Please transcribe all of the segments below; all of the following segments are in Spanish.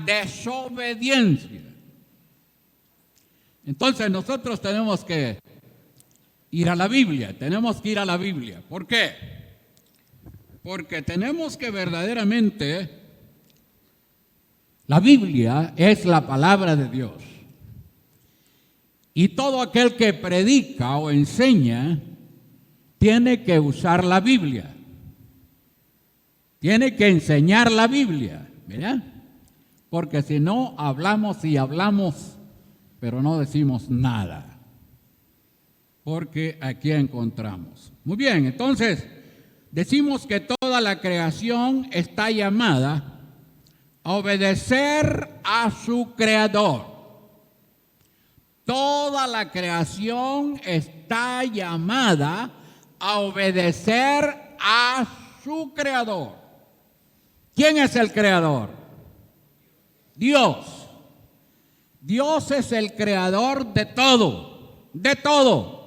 desobediencia. Entonces nosotros tenemos que ir a la Biblia, ¿Por qué? Porque tenemos que verdaderamente, la Biblia es la palabra de Dios. Y todo aquel que predica o enseña tiene que usar la Biblia. Tiene que enseñar la Biblia, ¿verdad? Porque si no, hablamos y hablamos, pero no decimos nada. Porque aquí encontramos. Muy bien, entonces, decimos que toda la creación está llamada a obedecer a su Creador. Toda la creación está llamada a obedecer a su Creador. ¿Quién es el Creador? Dios. Dios es el Creador de todo, de todo.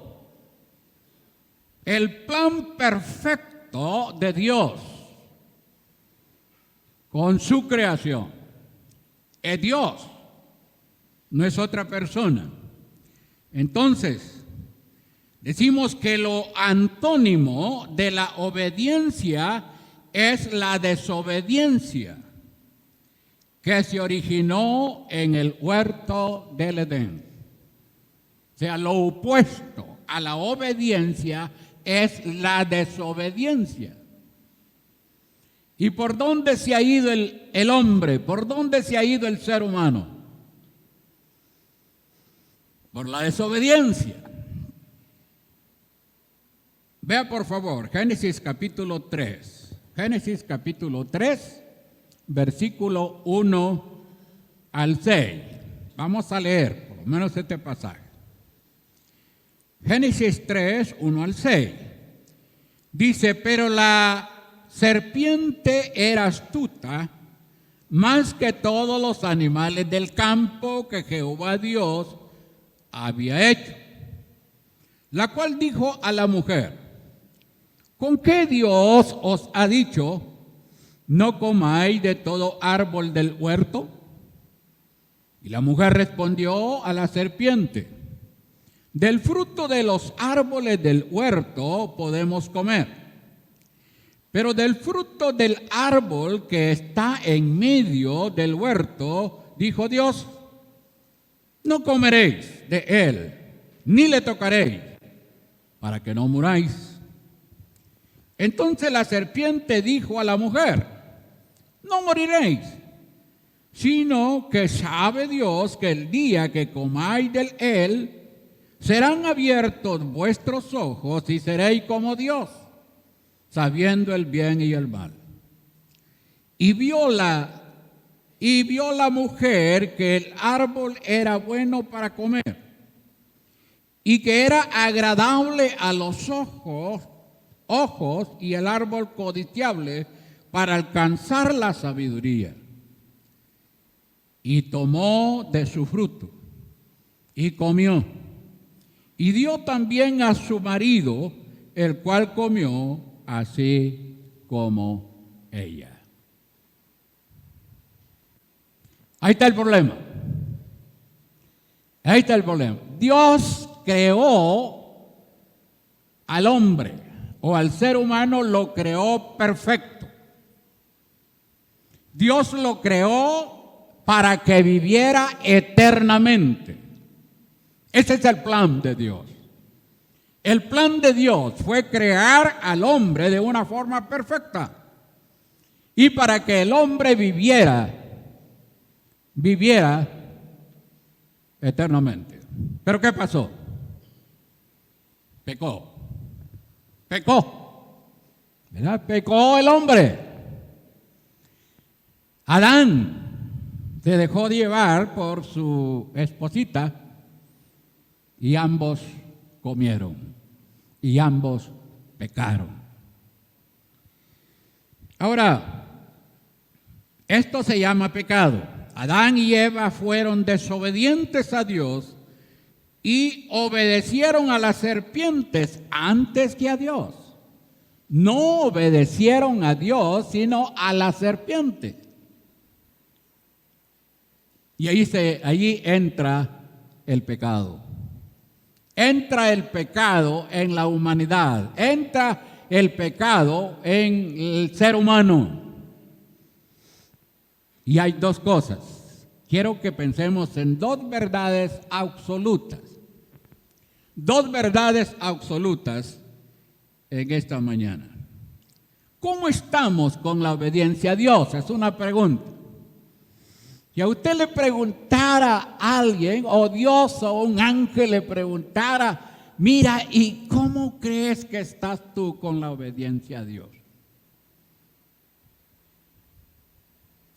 El plan perfecto de Dios con su creación es Dios, no es otra persona. Entonces, decimos que lo antónimo de la obediencia es la desobediencia, que se originó en el huerto del Edén. O sea, lo opuesto a la obediencia es la desobediencia. ¿Y por dónde se ha ido el hombre? ¿Por dónde se ha ido el ser humano? Por la desobediencia. Vea por favor, Génesis capítulo 3. Génesis capítulo 3, versículo 1 al 6. Vamos a leer por lo menos este pasaje. Génesis 3, 1 al 6. Dice, pero la serpiente era astuta más que todos los animales del campo que Jehová Dios había hecho, la cual dijo a la mujer, ¿con qué Dios os ha dicho, no comáis de todo árbol del huerto? Y la mujer respondió a la serpiente, del fruto de los árboles del huerto podemos comer, pero del fruto del árbol que está en medio del huerto, dijo Dios, no comeréis de él, ni le tocaréis, para que no muráis. Entonces la serpiente dijo a la mujer, no moriréis, sino que sabe Dios que el día que comáis de él, serán abiertos vuestros ojos y seréis como Dios, sabiendo el bien y el mal. Y vio la mujer que el árbol era bueno para comer y que era agradable a los ojos y el árbol codiciable para alcanzar la sabiduría. Y tomó de su fruto y comió. Y dio también a su marido, el cual comió así como ella. Ahí está el problema. Ahí está el problema. Dios creó al hombre o al ser humano, lo creó perfecto. Dios lo creó para que viviera eternamente. Ese es el plan de Dios. El plan de Dios fue crear al hombre de una forma perfecta y para que el hombre viviera eternamente. ¿Pero qué pasó? Pecó, ¿verdad? Pecó el hombre. Adán se dejó llevar por su esposita y ambos comieron y ambos pecaron. Ahora, esto se llama pecado. Adán y Eva fueron desobedientes a Dios y obedecieron a las serpientes antes que a Dios. No obedecieron a Dios, sino a la serpiente. Y allí entra el pecado. Entra el pecado en la humanidad. Entra el pecado en el ser humano. Y hay dos cosas. Quiero que pensemos en dos verdades absolutas. Dos verdades absolutas en esta mañana. ¿Cómo estamos con la obediencia a Dios? Es una pregunta. Si a usted le preguntara a alguien, o Dios o un ángel le preguntara, mira, ¿y cómo crees que estás tú con la obediencia a Dios?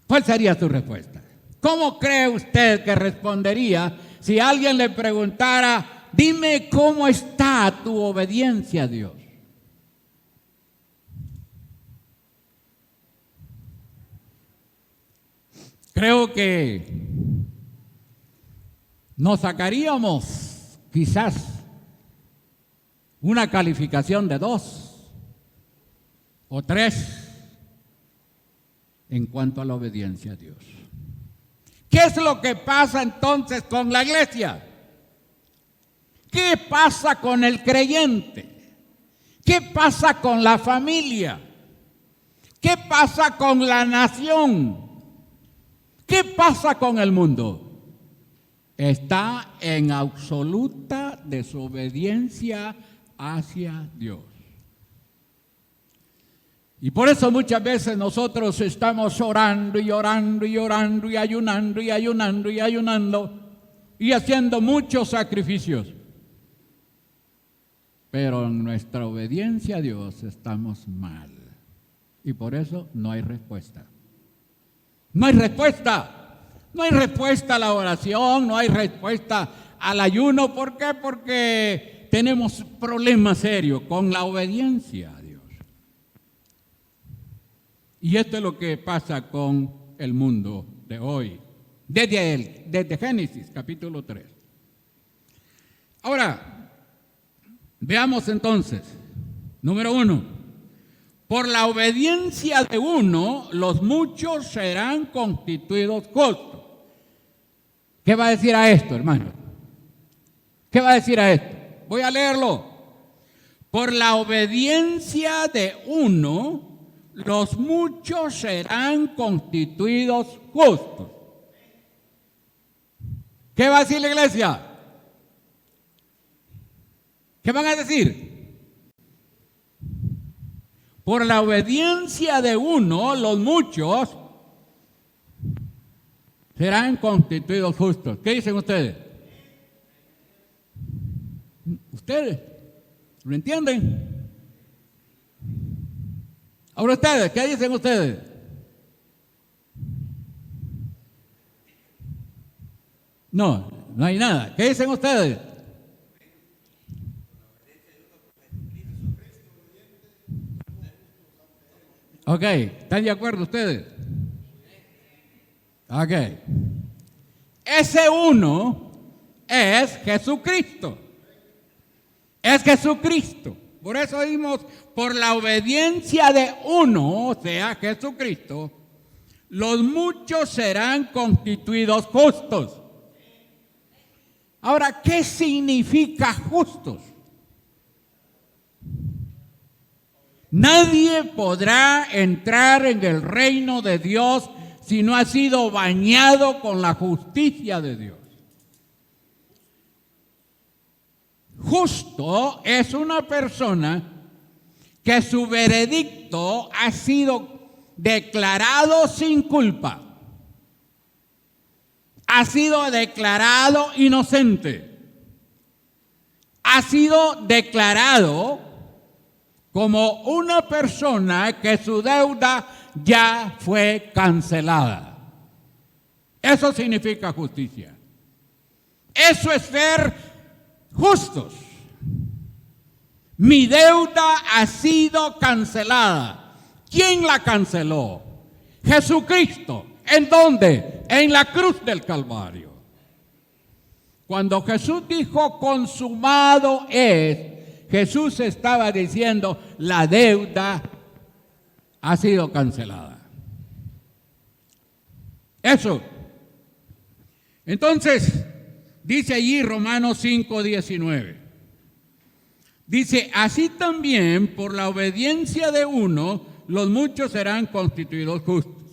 ¿Cuál sería su respuesta? ¿Cómo cree usted que respondería si alguien le preguntara, dime cómo está tu obediencia a Dios? Creo que nos sacaríamos quizás una calificación de 2 o 3 en cuanto a la obediencia a Dios. ¿Qué es lo que pasa entonces con la iglesia? ¿Qué pasa con el creyente? ¿Qué pasa con la familia? ¿Qué pasa con la nación? ¿Qué pasa con el mundo? Está en absoluta desobediencia hacia Dios. Y por eso muchas veces nosotros estamos orando y orando y orando y ayunando y ayunando y ayunando y haciendo muchos sacrificios. Pero en nuestra obediencia a Dios estamos mal. Y por eso no hay respuesta. No hay respuesta. No hay respuesta a la oración, no hay respuesta al ayuno. ¿Por qué? Porque tenemos problemas serios con la obediencia a Dios. Y esto es lo que pasa con el mundo de hoy, desde Génesis capítulo 3. Ahora, veamos entonces, número 1. Por la obediencia de uno, los muchos serán constituidos justos. ¿Qué va a decir a esto, hermano? ¿Qué va a decir a esto? Voy a leerlo. Por la obediencia de uno, los muchos serán constituidos justos. ¿Qué va a decir la iglesia? ¿Qué van a decir? Por la obediencia de uno, los muchos serán constituidos justos. ¿Qué dicen ustedes? ¿Ustedes? ¿Lo entienden? Ahora ustedes, ¿qué dicen ustedes? No, no hay nada. ¿Qué dicen ustedes? Ok, ¿están de acuerdo ustedes? Ok. Ese uno es Jesucristo. Es Jesucristo. Por eso dimos, por la obediencia de uno, o sea, Jesucristo, los muchos serán constituidos justos. Ahora, ¿qué significa justos? Nadie podrá entrar en el reino de Dios si no ha sido bañado con la justicia de Dios. Justo es una persona que su veredicto ha sido declarado sin culpa. Ha sido declarado inocente. Ha sido declarado como una persona que su deuda ya fue cancelada. Eso significa justicia. Eso es ser justos. Mi deuda ha sido cancelada. ¿Quién la canceló? Jesucristo. ¿En dónde? En la cruz del Calvario. Cuando Jesús dijo consumado es, Jesús estaba diciendo la deuda ha sido cancelada. Eso. Entonces, dice allí Romanos 5:19. Dice, así también por la obediencia de uno, los muchos serán constituidos justos.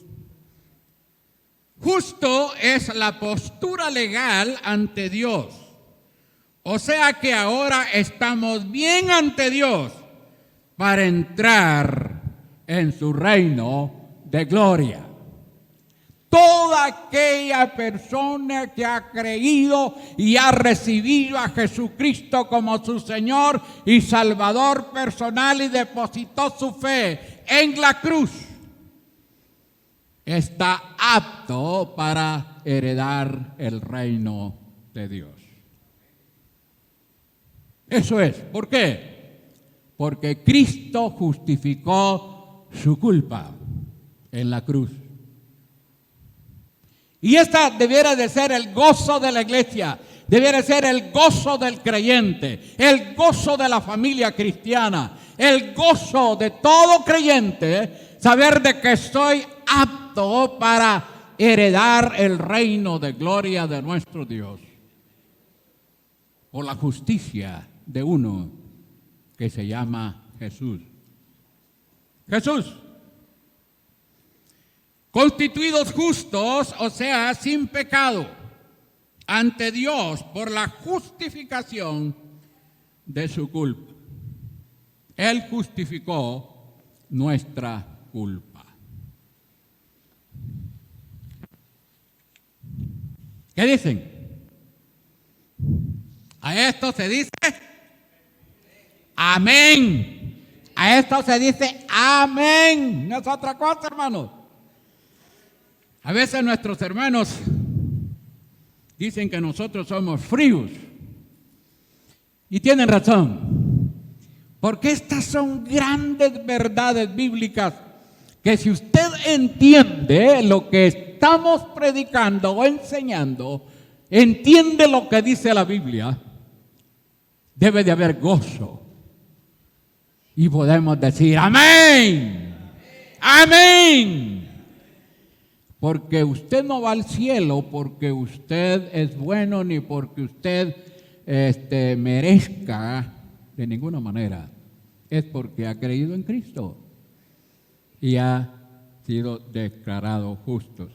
Justo es la postura legal ante Dios. O sea que ahora estamos bien ante Dios para entrar en su reino de gloria. Toda aquella persona que ha creído y ha recibido a Jesucristo como su Señor y Salvador personal y depositó su fe en la cruz, está apto para heredar el reino de Dios. Eso es. ¿Por qué? Porque Cristo justificó su culpa en la cruz. Y esta debiera de ser el gozo de la iglesia, debiera ser el gozo del creyente, el gozo de la familia cristiana, el gozo de todo creyente, saber de que estoy apto para heredar el reino de gloria de nuestro Dios, por la justicia de uno que se llama Jesús. Jesús. Constituidos justos, o sea, sin pecado, ante Dios por la justificación de su culpa. Él justificó nuestra culpa. ¿Qué dicen? A esto se dice amén. A esto se dice amén. No es otra cosa, hermanos. A veces nuestros hermanos dicen que nosotros somos fríos. Y tienen razón. Porque estas son grandes verdades bíblicas que si usted entiende lo que estamos predicando o enseñando, entiende lo que dice la Biblia, debe de haber gozo. Y podemos decir amén. Amén. Porque usted no va al cielo porque usted es bueno ni porque usted merezca de ninguna manera. Es porque ha creído en Cristo y ha sido declarado justo.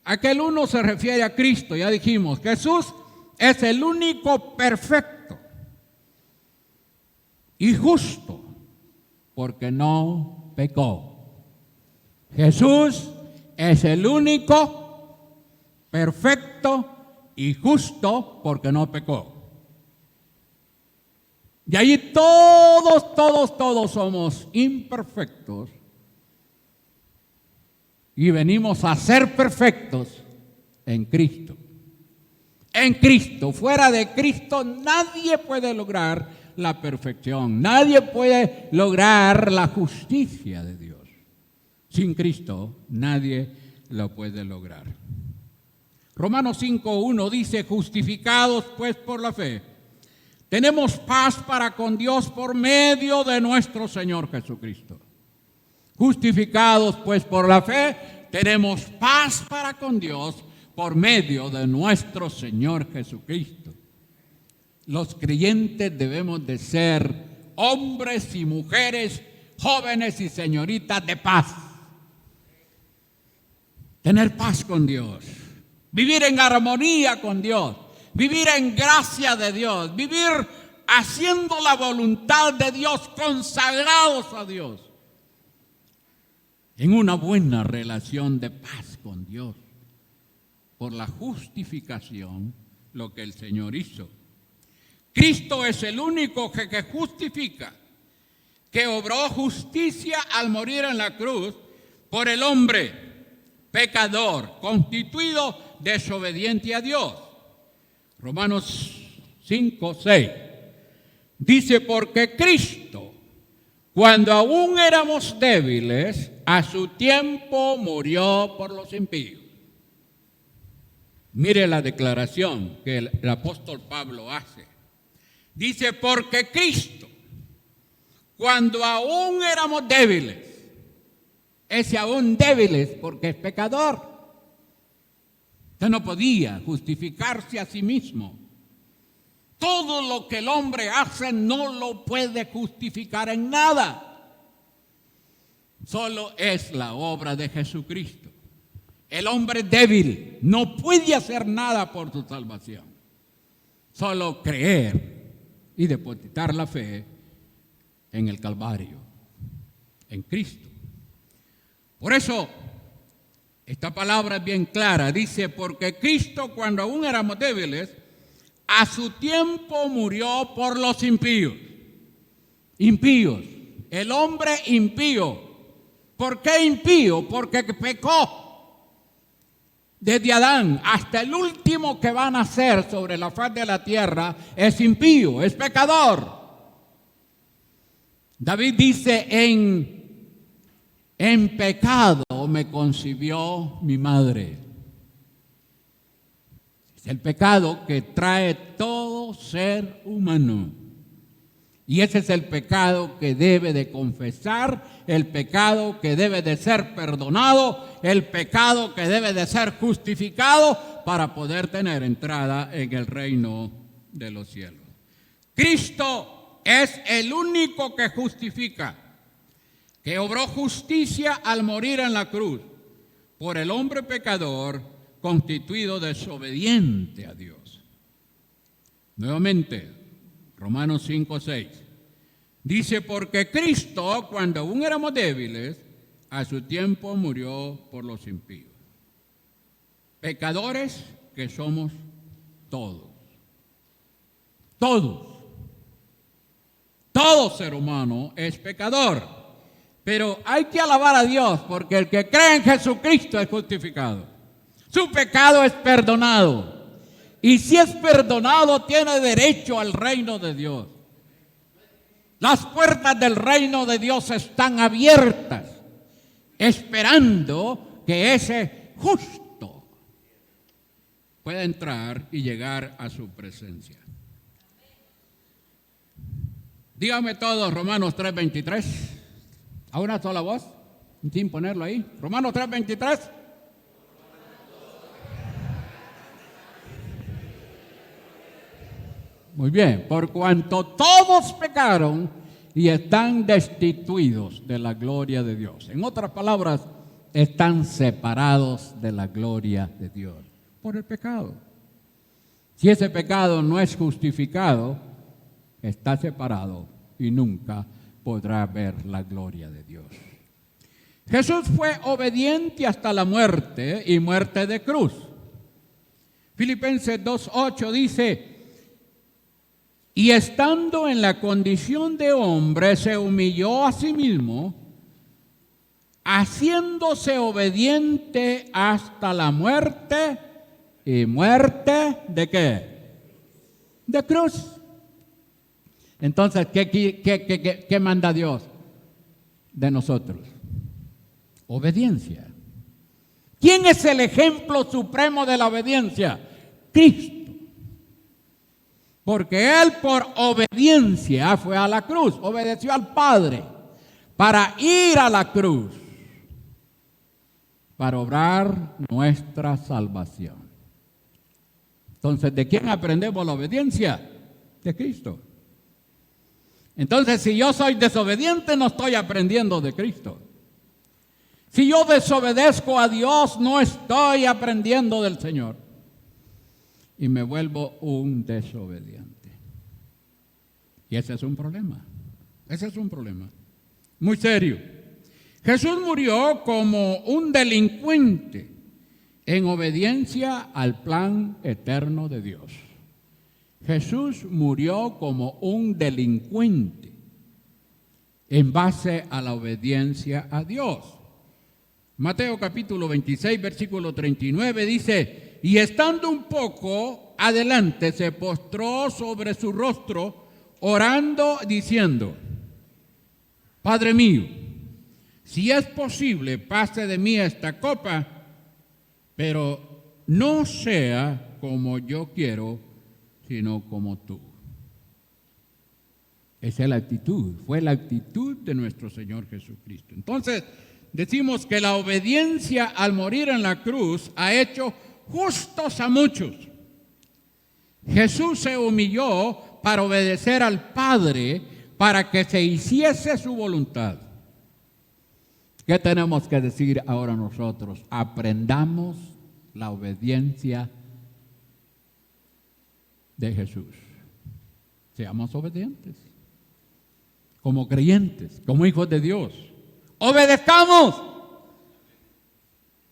Aquel uno se refiere a Cristo, ya dijimos. Jesús es el único perfecto y justo porque no pecó. Jesús es el único perfecto y justo porque no pecó. Y allí todos somos imperfectos y venimos a ser perfectos en Cristo. En Cristo, fuera de Cristo nadie puede lograr la perfección, nadie puede lograr la justicia de Dios. Sin Cristo nadie lo puede lograr. Romanos 5:1 dice, justificados pues por la fe, tenemos paz para con Dios por medio de nuestro Señor Jesucristo. Justificados pues por la fe, tenemos paz para con Dios por medio de nuestro Señor Jesucristo. Los creyentes debemos de ser hombres y mujeres, jóvenes y señoritas de paz. Tener paz con Dios, vivir en armonía con Dios, vivir en gracia de Dios, vivir haciendo la voluntad de Dios, consagrados a Dios, en una buena relación de paz con Dios, por la justificación, lo que el Señor hizo. Cristo es el único que justifica, que obró justicia al morir en la cruz por el hombre pecador, constituido desobediente a Dios. Romanos 5:6 dice, porque Cristo, cuando aún éramos débiles, a su tiempo murió por los impíos. Mire la declaración que el apóstol Pablo hace. Dice, porque Cristo, cuando aún éramos débiles, ese aún débiles porque es pecador. Usted no podía justificarse a sí mismo. Todo lo que el hombre hace no lo puede justificar en nada. Solo es la obra de Jesucristo. El hombre débil no puede hacer nada por su salvación. Solo creer y depositar la fe en el Calvario, en Cristo. Por eso, esta palabra es bien clara. Dice, porque Cristo, cuando aún éramos débiles, a su tiempo murió por los impíos. Impíos. El hombre impío. ¿Por qué impío? Porque pecó. Desde Adán hasta el último que va a nacer sobre la faz de la tierra es impío, es pecador. David dice, en pecado me concibió mi madre. Es el pecado que trae todo ser humano. Y ese es el pecado que debe de confesar, el pecado que debe de ser perdonado, el pecado que debe de ser justificado para poder tener entrada en el reino de los cielos. Cristo es el único que justifica, que obró justicia al morir en la cruz por el hombre pecador constituido desobediente a Dios. Nuevamente, Romanos 5:6. Dice, porque Cristo, cuando aún éramos débiles, a su tiempo murió por los impíos. Pecadores que somos todos. Todos. Todo ser humano es pecador. Pero hay que alabar a Dios, porque el que cree en Jesucristo es justificado. Su pecado es perdonado. Y si es perdonado, tiene derecho al reino de Dios. Las puertas del reino de Dios están abiertas, esperando que ese justo pueda entrar y llegar a su presencia. Dígame todos, Romanos 3:23. A una sola voz, sin ponerlo ahí. Romanos 3:23. Muy bien, por cuanto todos pecaron y están destituidos de la gloria de Dios. En otras palabras, están separados de la gloria de Dios por el pecado. Si ese pecado no es justificado, está separado y nunca podrá ver la gloria de Dios. Jesús fue obediente hasta la muerte y muerte de cruz. Filipenses 2:8 dice, y estando en la condición de hombre, se humilló a sí mismo, haciéndose obediente hasta la muerte. ¿Y muerte de qué? De cruz. Entonces, ¿qué manda Dios de nosotros? Obediencia. ¿Quién es el ejemplo supremo de la obediencia? Cristo. Porque Él por obediencia fue a la cruz, obedeció al Padre para ir a la cruz, para obrar nuestra salvación. Entonces, ¿de quién aprendemos la obediencia? De Cristo. Entonces, si yo soy desobediente, no estoy aprendiendo de Cristo. Si yo desobedezco a Dios, no estoy aprendiendo del Señor. Y me vuelvo un desobediente. Y ese es un problema. Ese es un problema muy serio. Jesús murió como un delincuente en obediencia al plan eterno de Dios. Jesús murió como un delincuente en base a la obediencia a Dios. Mateo capítulo 26, versículo 39 dice, y estando un poco adelante se postró sobre su rostro, orando, diciendo, Padre mío, si es posible, pase de mí esta copa, pero no sea como yo quiero, sino como tú. Esa es la actitud, fue la actitud de nuestro Señor Jesucristo. Entonces, decimos que la obediencia al morir en la cruz ha hecho justos a muchos. Jesús se humilló para obedecer al Padre, para que se hiciese su voluntad. ¿Qué tenemos que decir ahora nosotros? Aprendamos la obediencia de Jesús. Seamos obedientes, como creyentes, como hijos de Dios. Obedezcamos.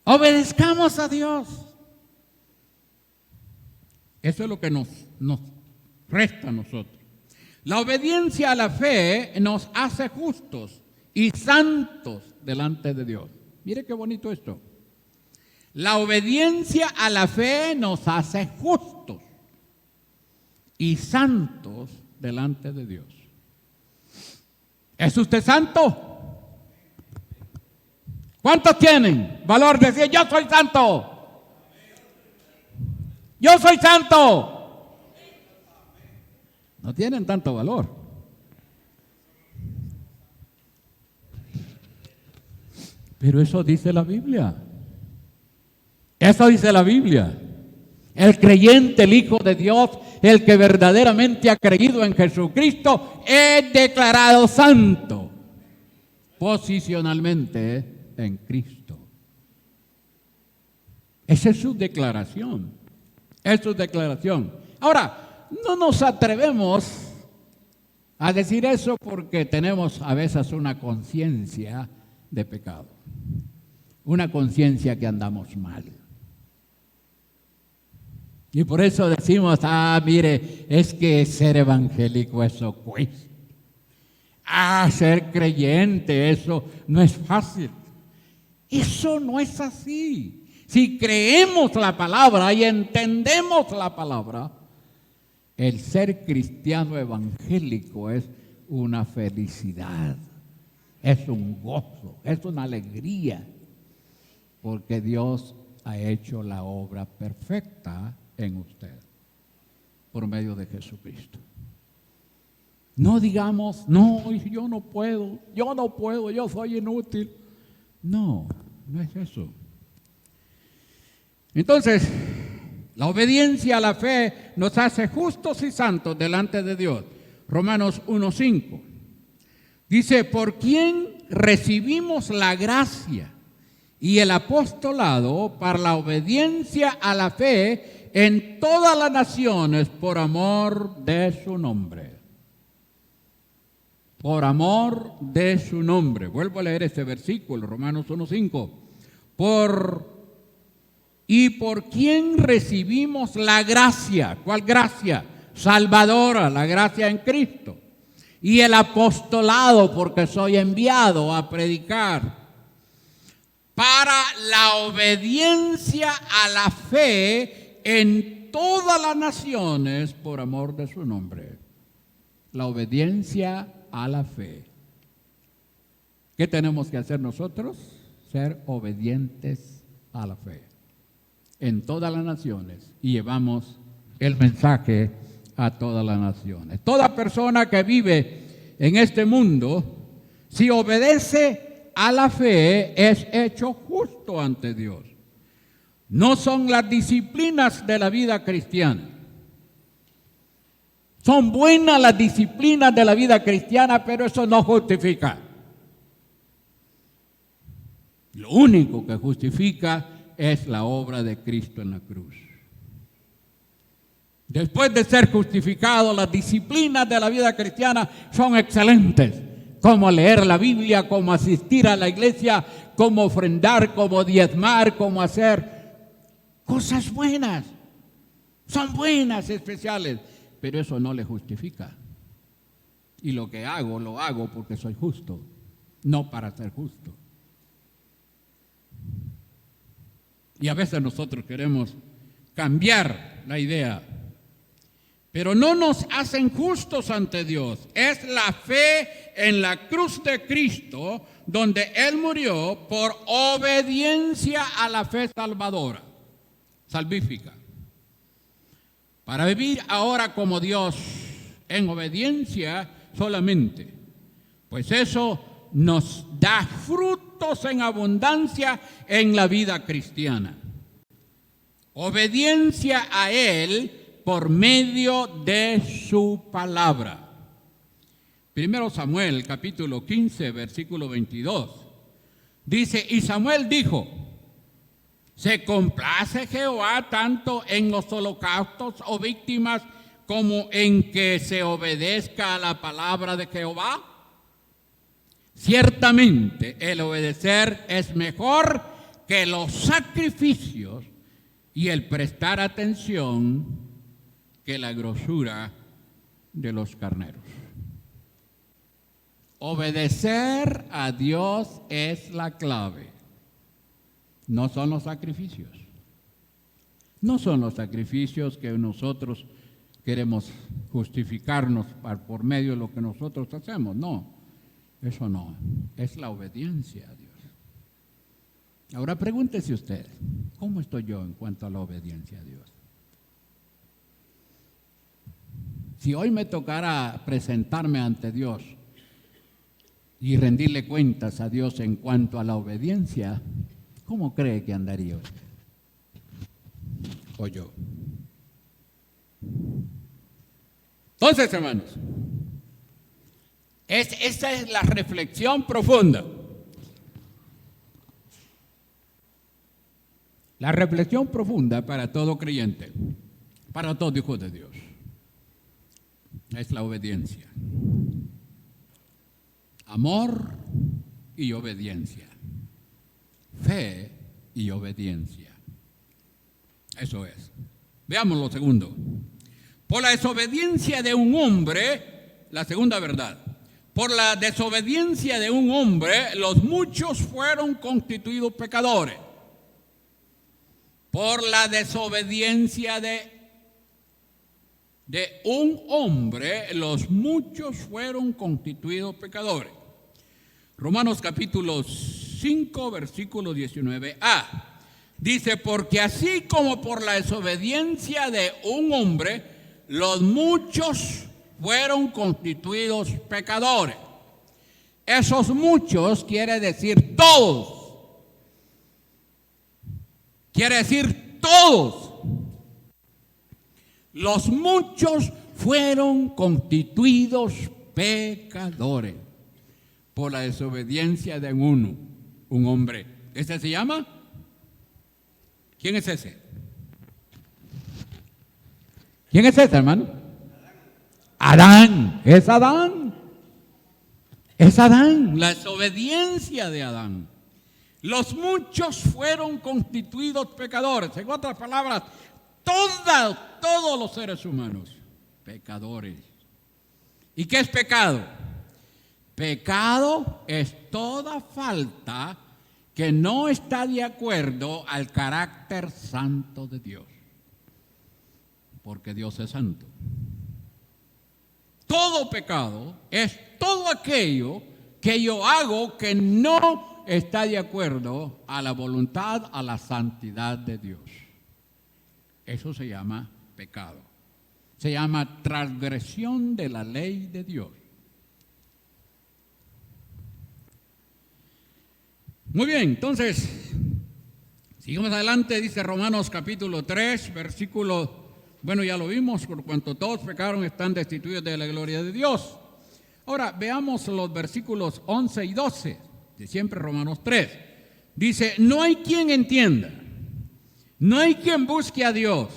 Obedezcamos a Dios. Eso es lo que nos resta a nosotros. La obediencia a la fe nos hace justos y santos delante de Dios. Mire qué bonito esto. La obediencia a la fe nos hace justos y santos delante de Dios. ¿Es usted santo? ¿Cuántos tienen valor de decir yo soy santo? Yo soy santo. No tienen tanto valor. Pero eso dice la Biblia. Eso dice la Biblia. El creyente, el Hijo de Dios, el que verdaderamente ha creído en Jesucristo, es declarado santo posicionalmente en Cristo. Esa es su declaración. Es su declaración. Ahora, no nos atrevemos a decir eso porque tenemos a veces una conciencia de pecado. Una conciencia que andamos mal. Y por eso decimos, mire, es que ser evangélico eso cuesta. Ser creyente, eso no es fácil. Eso no es así. Si creemos la palabra y entendemos la palabra, el ser cristiano evangélico es una felicidad, es un gozo, es una alegría, porque Dios ha hecho la obra perfecta en usted por medio de Jesucristo. No digamos, no, yo no puedo, yo soy inútil. No, no es eso. Entonces, la obediencia a la fe nos hace justos y santos delante de Dios. Romanos 1:5 dice, por quien recibimos la gracia y el apostolado para la obediencia a la fe en todas las naciones por amor de su nombre. Por amor de su nombre. Vuelvo a leer este versículo, Romanos 1:5. Y por quien recibimos la gracia. ¿Cuál gracia? Salvadora, la gracia en Cristo. Y el apostolado, porque soy enviado a predicar para la obediencia a la fe en todas las naciones por amor de su nombre. La obediencia a la fe. ¿Qué tenemos que hacer nosotros? Ser obedientes a la fe en todas las naciones, y llevamos el mensaje a todas las naciones. Toda persona que vive en este mundo, si obedece a la fe, es hecho justo ante Dios. No son las disciplinas de la vida cristiana. Son buenas las disciplinas de la vida cristiana, pero eso no justifica. Lo único que justifica es la obra de Cristo en la cruz. Después de ser justificado, las disciplinas de la vida cristiana son excelentes, como leer la Biblia, como asistir a la iglesia, como ofrendar, como diezmar, como hacer cosas buenas. Son buenas, especiales, pero eso no le justifica. Y lo que hago, lo hago porque soy justo, no para ser justo. Y a veces nosotros queremos cambiar la idea, pero no nos hacen justos ante Dios. Es la fe en la cruz de Cristo, donde Él murió por obediencia a la fe salvadora, salvífica. Para vivir ahora como Dios en obediencia solamente, pues eso nos da frutos en abundancia en la vida cristiana. obediencia a Él por medio de su palabra. Primero Samuel, capítulo 15, versículo 22. Dice, y Samuel dijo, ¿se complace Jehová tanto en los holocaustos o víctimas como en que se obedezca a la palabra de Jehová? Ciertamente el obedecer es mejor que los sacrificios y el prestar atención que la grosura de los carneros. Obedecer a Dios es la clave. No son los sacrificios. No son los sacrificios que nosotros queremos justificarnos por medio de lo que nosotros hacemos. No, eso no. Es la obediencia a Dios. Ahora pregúntese usted, ¿cómo estoy yo en cuanto a la obediencia a Dios? Si hoy me tocara presentarme ante Dios y rendirle cuentas a Dios en cuanto a la obediencia, ¿cómo cree que andaría usted? O yo. Entonces, hermanos, esa es la reflexión profunda. La reflexión profunda para todo creyente, para todo hijo de Dios, es la obediencia. Amor y obediencia. Fe y obediencia. Eso es. Veamos lo segundo. Por la desobediencia de un hombre, la segunda verdad. Por la desobediencia de un hombre, los muchos fueron constituidos pecadores. Por la desobediencia de un hombre, los muchos fueron constituidos pecadores. Romanos capítulo 5, versículo 19a. Dice, porque así como por la desobediencia de un hombre, los muchos fueron constituidos pecadores. Esos muchos quiere decir todos. Quiere decir todos. Los muchos fueron constituidos pecadores por la desobediencia de un hombre. ¿Ese se llama? ¿Quién es ese? ¿Quién es ese, hermano? Adán. Es Adán. Es Adán. La desobediencia de Adán. Los muchos fueron constituidos pecadores. En otras palabras, todos los seres humanos, pecadores. ¿Y qué es pecado? Pecado es toda falta que no está de acuerdo al carácter santo de Dios. Porque Dios es santo. Todo pecado es todo aquello que yo hago que no está de acuerdo a la voluntad, a la santidad de Dios. Eso se llama pecado. Se llama transgresión de la ley de Dios. Muy bien, entonces, sigamos adelante, dice Romanos capítulo 3, versículo, bueno, ya lo vimos, por cuanto todos pecaron están destituidos de la gloria de Dios. Ahora, veamos los versículos 11 y 12, de siempre Romanos 3. Dice, no hay quien entienda, no hay quien busque a Dios.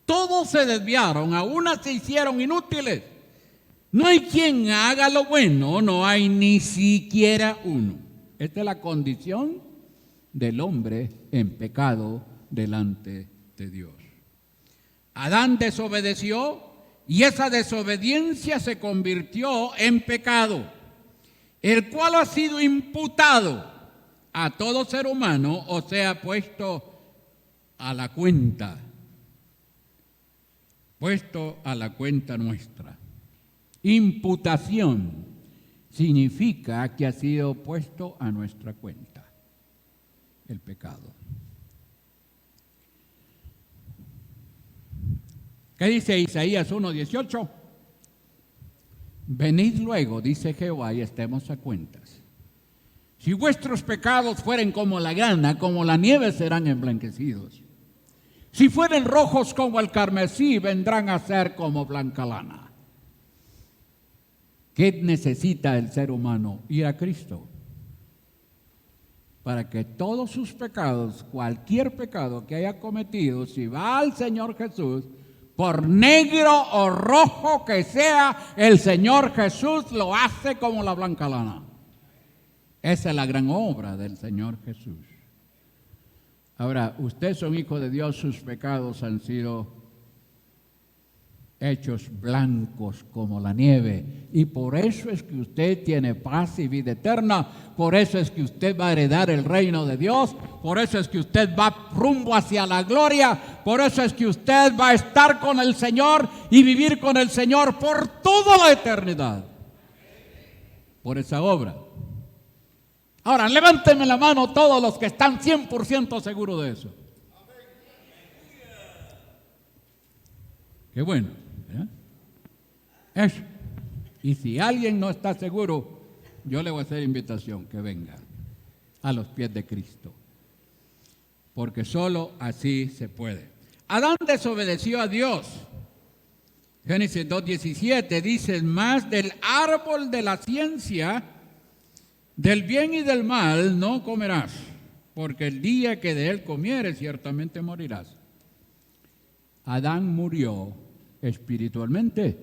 Todos se desviaron, a unas se hicieron inútiles. No hay quien haga lo bueno, no hay ni siquiera uno. Esta es la condición del hombre en pecado delante de Dios. Adán desobedeció y esa desobediencia se convirtió en pecado, el cual ha sido imputado a todo ser humano, o sea, puesto a la cuenta nuestra. Imputación significa que ha sido puesto a nuestra cuenta el pecado. ¿Qué dice Isaías 1:18? Venid luego, dice Jehová, y estemos a cuentas. Si vuestros pecados fueren como la grana, como la nieve serán emblanquecidos. Si fueren rojos como el carmesí, vendrán a ser como blanca lana. ¿Qué necesita el ser humano? Ir a Cristo. Para que todos sus pecados, cualquier pecado que haya cometido, si va al Señor Jesús, por negro o rojo que sea, el Señor Jesús lo hace como la blanca lana. Esa es la gran obra del Señor Jesús. Ahora, ustedes son hijos de Dios, sus pecados han sido hechos blancos como la nieve. Y por eso es que usted tiene paz y vida eterna. Por eso es que usted va a heredar el reino de Dios. Por eso es que usted va rumbo hacia la gloria. Por eso es que usted va a estar con el Señor y vivir con el Señor por toda la eternidad. Por esa obra. Ahora, levántenme la mano todos los que están 100% seguros de eso. Qué bueno, ¿verdad? Eso. Y si alguien no está seguro, yo le voy a hacer invitación que venga a los pies de Cristo. Porque solo así se puede. Adán desobedeció a Dios. Génesis 2:17 dice, más del árbol de la ciencia, del bien y del mal no comerás, porque el día que de él comieres ciertamente morirás. Adán murió espiritualmente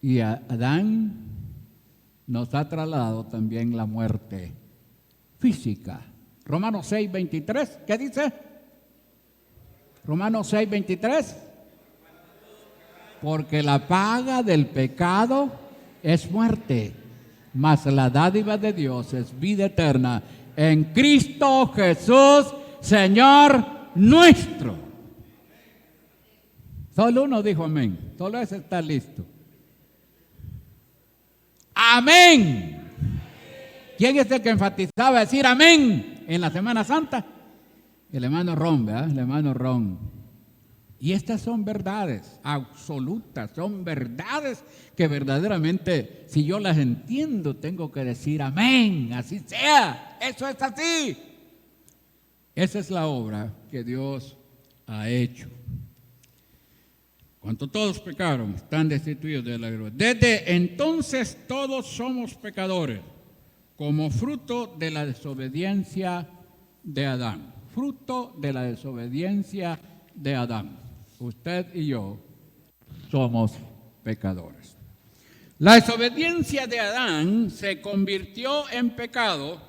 y Adán nos ha trasladado también la muerte física. Romanos 6:23, ¿qué dice? Romanos 6:23. Porque la paga del pecado es muerte, mas la dádiva de Dios es vida eterna en Cristo Jesús, Señor nuestro. Solo uno dijo amén. Solo ese está listo. Amén. ¿Quién es el que enfatizaba decir amén en la Semana Santa? El hermano Ron, ¿verdad? El hermano Ron. Y estas son verdades absolutas, son verdades que verdaderamente, si yo las entiendo, tengo que decir amén, así sea, eso es así. Esa es la obra que Dios ha hecho. Cuando todos pecaron, están destituidos de la gloria. Desde entonces todos somos pecadores, como fruto de la desobediencia de Adán. Fruto de la desobediencia de Adán. Usted y yo somos pecadores. La desobediencia de Adán se convirtió en pecado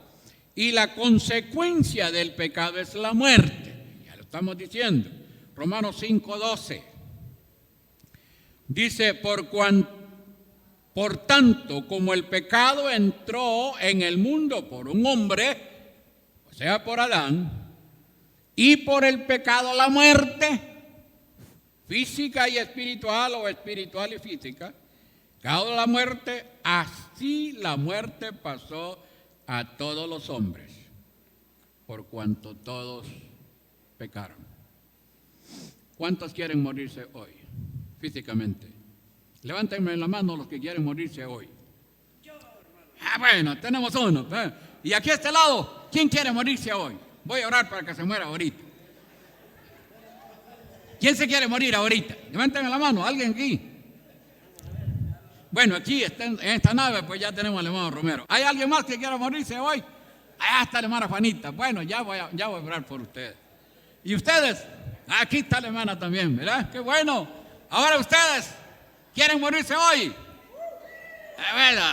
y la consecuencia del pecado es la muerte. Ya lo estamos diciendo. Romanos 5:12. Dice, por tanto, como el pecado entró en el mundo por un hombre, o sea, por Adán, y por el pecado la muerte, física y espiritual o espiritual y física, causa la muerte, así la muerte pasó a todos los hombres, por cuanto todos pecaron. ¿Cuántos quieren morirse hoy, físicamente? Levántenme la mano los que quieren morirse hoy. Bueno, tenemos uno. Y aquí a este lado, ¿quién quiere morirse hoy? Voy a orar para que se muera ahorita. ¿Quién se quiere morir ahorita? Levántame la mano, alguien aquí. Bueno, aquí en esta nave pues ya tenemos al hermano Romero. ¿Hay alguien más que quiera morirse hoy? Allá está la hermana Juanita. Bueno, ya voy a orar por ustedes. ¿Y ustedes? Aquí está la hermana también, ¿verdad? ¡Qué bueno! Ahora ustedes, ¿quieren morirse hoy? Bueno,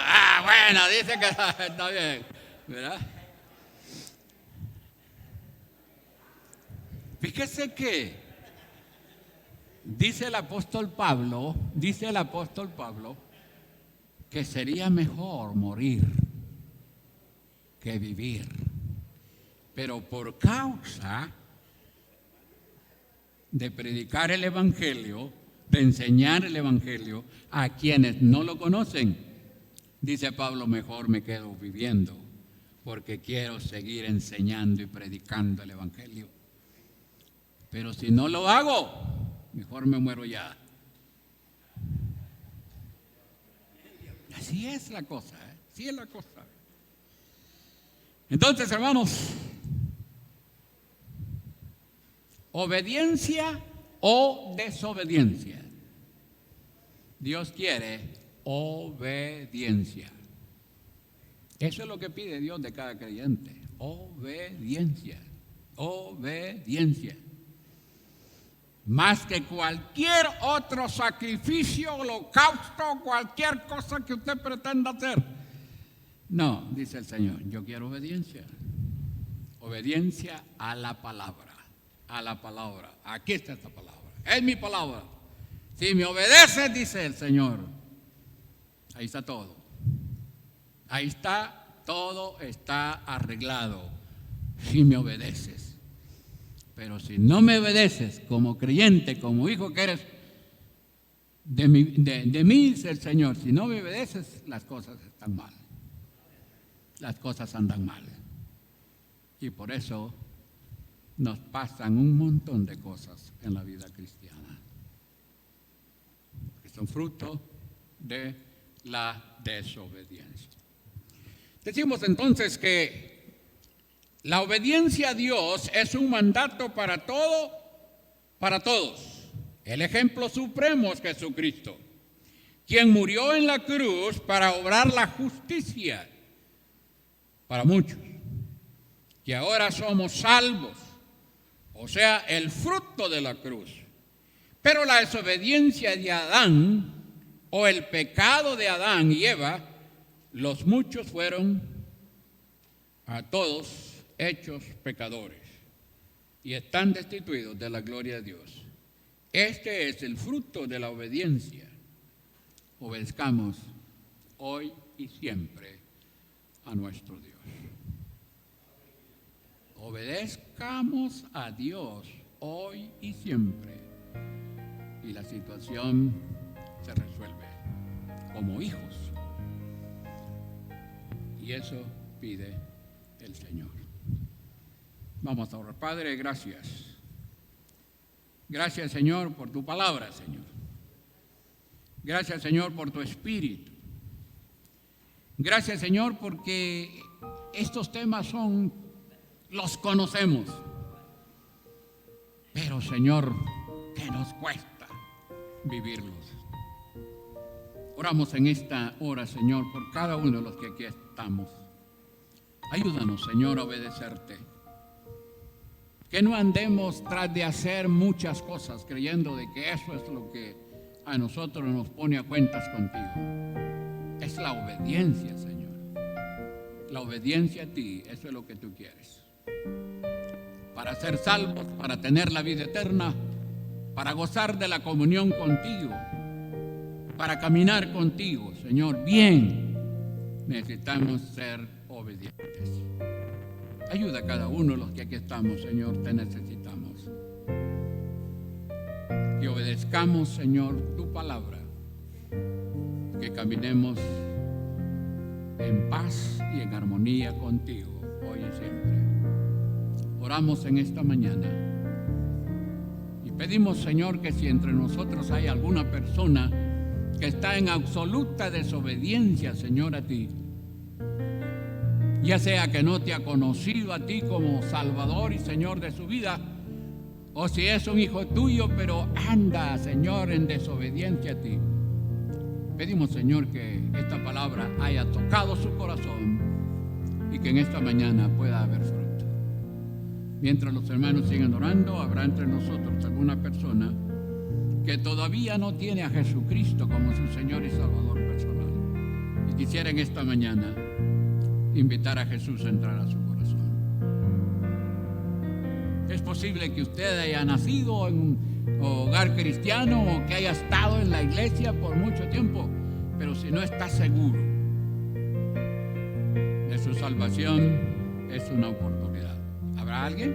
dice que está bien, ¿verdad? Fíjese que dice el apóstol Pablo que sería mejor morir que vivir. Pero por causa de predicar el Evangelio, de enseñar el Evangelio a quienes no lo conocen, dice Pablo, mejor me quedo viviendo, porque quiero seguir enseñando y predicando el Evangelio. Pero si no lo hago, mejor me muero ya. Así es la cosa, ¿eh? Así es la cosa. Entonces, hermanos, obediencia o desobediencia. Dios quiere obediencia. Eso es lo que pide Dios de cada creyente. Obediencia. Obediencia. Más que cualquier otro sacrificio, holocausto, cualquier cosa que usted pretenda hacer. No, dice el Señor, yo quiero obediencia. Obediencia a la palabra. A la palabra. Aquí está esta palabra. Es mi palabra. Si me obedeces, dice el Señor, ahí está todo. Ahí está, todo está arreglado. Si me obedeces. Pero si no me obedeces como creyente, como hijo que eres de mí, dice el Señor, si no me obedeces, las cosas están mal. Las cosas andan mal. Y por eso nos pasan un montón de cosas en la vida cristiana. Que son fruto de la desobediencia. Decimos entonces que la obediencia a Dios es un mandato para todo, para todos. El ejemplo supremo es Jesucristo, quien murió en la cruz para obrar la justicia para muchos, que ahora somos salvos, o sea, el fruto de la cruz. Pero la desobediencia de Adán, o el pecado de Adán y Eva, los muchos fueron a todos hechos pecadores y están destituidos de la gloria de Dios. Este es el fruto de la obediencia. Obedezcamos hoy y siempre a nuestro Dios. Obedezcamos a Dios hoy y siempre y la situación se resuelve como hijos. Y eso pide el Señor. Vamos a orar. Padre, gracias. Gracias, Señor, por tu palabra, Señor. Gracias, Señor, por tu espíritu. Gracias, Señor, porque estos temas los conocemos. Pero, Señor, ¿qué nos cuesta vivirlos? Oramos en esta hora, Señor, por cada uno de los que aquí estamos. Ayúdanos, Señor, a obedecerte. Que no andemos tras de hacer muchas cosas creyendo de que eso es lo que a nosotros nos pone a cuentas contigo. Es la obediencia, Señor. La obediencia a ti, eso es lo que tú quieres. Para ser salvos, para tener la vida eterna, para gozar de la comunión contigo, para caminar contigo, Señor, bien, necesitamos ser obedientes. Ayuda a cada uno de los que aquí estamos, Señor, te necesitamos. Que obedezcamos, Señor, tu palabra. Que caminemos en paz y en armonía contigo, hoy y siempre. Oramos en esta mañana y pedimos, Señor, que si entre nosotros hay alguna persona que está en absoluta desobediencia, Señor, a ti, ya sea que no te ha conocido a ti como Salvador y Señor de su vida, o si es un hijo tuyo, pero anda, Señor, en desobediencia a ti. Pedimos, Señor, que esta palabra haya tocado su corazón y que en esta mañana pueda haber fruto. Mientras los hermanos siguen orando, habrá entre nosotros alguna persona que todavía no tiene a Jesucristo como su Señor y Salvador personal. Y quisiera en esta mañana invitar a Jesús a entrar a su corazón. Es posible que usted haya nacido en un hogar cristiano o que haya estado en la iglesia por mucho tiempo, pero si no está seguro de su salvación, es una oportunidad. ¿Habrá alguien?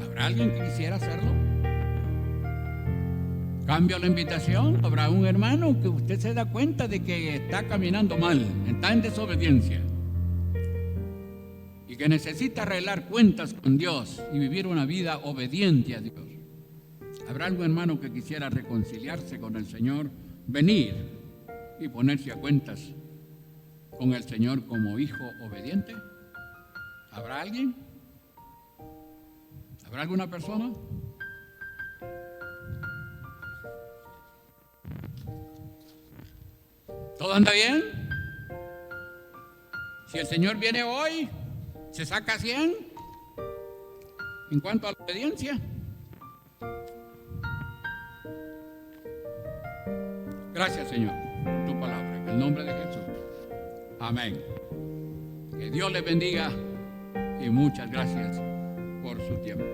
¿Habrá alguien que quisiera hacerlo? Cambio la invitación. Habrá un hermano que usted se da cuenta de que está caminando mal, está en desobediencia y que necesita arreglar cuentas con Dios y vivir una vida obediente a Dios. ¿Habrá algún hermano que quisiera reconciliarse con el Señor, venir y ponerse a cuentas con el Señor como hijo obediente? ¿Habrá alguien? ¿Habrá alguna persona? ¿Todo anda bien? Si el Señor viene hoy, ¿se saca 100? En cuanto a la obediencia. Gracias, Señor, por tu palabra. En el nombre de Jesús. Amén. Que Dios les bendiga y muchas gracias por su tiempo.